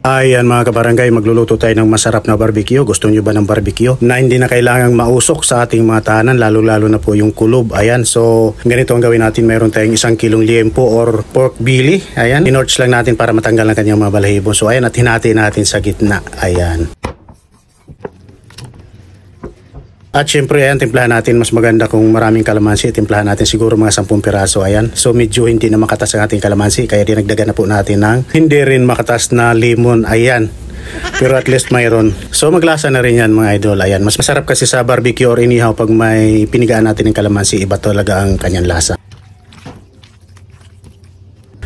Ayan mga kabarangay, magluluto tayo ng masarap na barbecue. Gusto nyo ba ng barbecue na hindi na kailangang mausok sa ating mga tahanan, lalo-lalo na po yung kulob. Ayan, so ganito ang gawin natin. Meron tayong 1 kilong liempo or pork belly. Ayan, inorch lang natin para matanggal ang kanyang mga balahibo. So ayan, at hinati natin sa gitna. Ayan. At syempre, ayan, timplahan natin. Mas maganda kung maraming kalamansi. Timplahan natin siguro mga 10 piraso. Ayan. So medyo hindi na makatas ang ating kalamansi. Kaya dinagdagan na po natin ng hindi rin makatas na lemon. Ayan. Pero at least mayroon. So maglasa na rin yan mga idol. Ayan. Mas masarap kasi sa barbecue or inihaw pag may pinigaan natin ng kalamansi. Iba talaga ang kanyang lasa.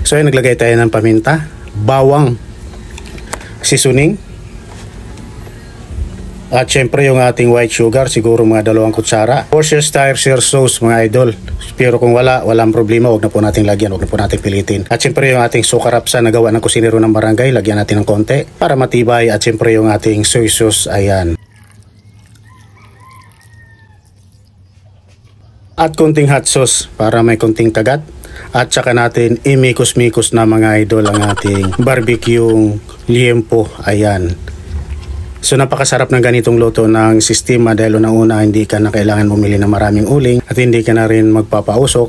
So ayan, naglagay tayo ng paminta, bawang, seasoning. At syempre yung ating white sugar, siguro mga 2 kutsara. Worcestershire sauce mga idol. Pero kung walang problema, huwag na po natin lagyan, huwag na po natin pilitin. At syempre yung ating suka rapsa na gawa ng kusinero ng barangay, lagyan natin ng konti para matibay. At syempre yung ating soy sauce, ayan. At konting hot sauce para may konting kagat. At saka natin imikos-mikos na mga idol ang ating barbecue liempo, ayan. So napakasarap ng ganitong luto ng sistema dahil unang-una hindi ka na kailangan bumili ng maraming uling at hindi ka na rin magpapausok.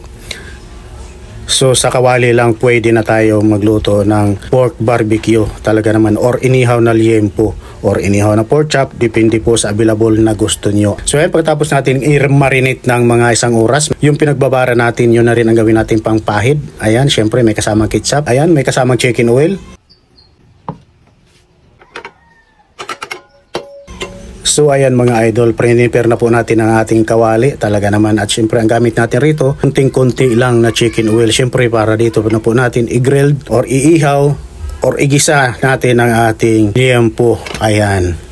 So sa kawali lang pwede na tayo magluto ng pork barbecue talaga naman, or inihaw na liempo or inihaw na pork chop, depende po sa available na gusto nyo. So ayan, pagkatapos natin i-marinate ng mga 1 oras, yung pinagbabara natin, yun na rin ang gawin natin pang pahid. Ayan, syempre may kasamang ketchup, ayan, may kasamang chicken oil. So ayan mga idol, prepare na po natin ang ating kawali talaga naman. At syempre ang gamit natin rito, kunting-kunti lang na chicken oil. Syempre para dito na po natin i-grilled or iihaw or igisa natin ang ating liempo. Ayan.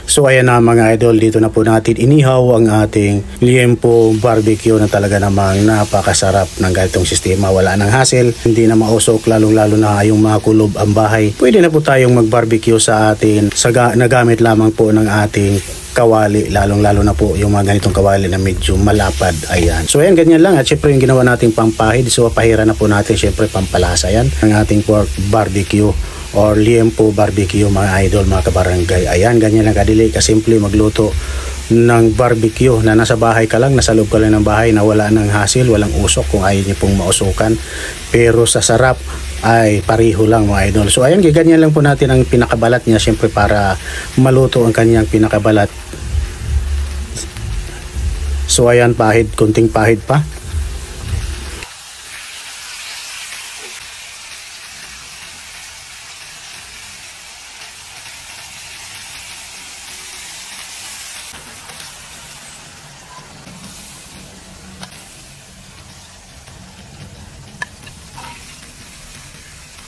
So ayan na mga idol, dito na po natin inihaw ang ating liempo barbecue na talaga namang napakasarap ng ganitong sistema. Wala nang hassle, hindi na mausok, lalo-lalo na yung mga kulob ang bahay. Pwede na po tayong mag-barbecue sa atin nagamit lamang po ng ating kawali, lalong-lalo na po yung mga ganitong kawali na medyo malapad. Ayan. So ayan, ganyan lang. At syempre yung ginawa nating pampahid, so pahira na po natin syempre pampalasa yan ang ating pork barbecue or liempo barbecue mga idol, mga kabarangay. Ayan, ganyan lang kadili, kasimple magluto ng barbecue na nasa bahay ka lang, nasa loob ka lang ng bahay na wala ng hassle, walang usok kung ayaw niyo pong mausukan. Pero sa sarap ay pariho lang mga idol. So ayan, ganyan lang po natin ang pinakabalat niya syempre para maluto ang kanyang pinakabalat. So ayan, pahid, kunting pahid pa.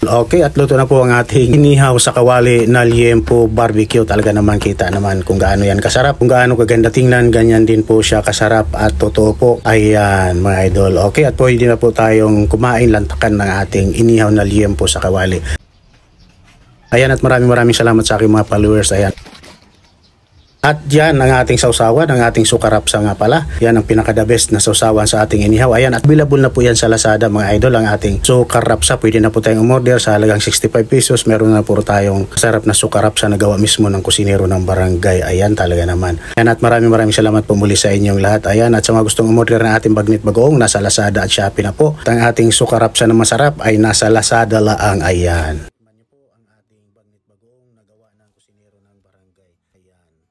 Okay, at luto na po ang ating inihaw sa kawali na liempo barbecue. Talaga naman kita naman kung gaano yan kasarap, kung gaano kaganda tingnan, ganyan din po siya kasarap at totoo po. Ayan mga idol. Okay, at pwede na po tayong kumain, lantakan ng ating inihaw na liempo sa kawali. Ayan, at maraming salamat sa aking mga followers. Ayan. At yan ang ating sausawan, ang ating suka rapsa nga pala. Yan ang pinaka-the best na sausawan sa ating inihaw. Ayan, at available na po yan sa Lazada mga idol, ang ating suka rapsa. Pwede na po tayong umorder sa halagang 65 pesos. Meron na po tayong sarap na suka rapsa na gawa mismo ng kusinero ng barangay. Ayan, talaga naman. Ayan, at maraming salamat po muli sa inyong lahat. Ayan, at sa mga gustong umorder ng ating bagnit bagoong, nasa Lazada at Shopee na po. Ang ating suka rapsa na masarap ay nasa Lazada laang. Ayan. Ang ating bagnit bagoong na gawa ng kusinero ng barangay. Ayan.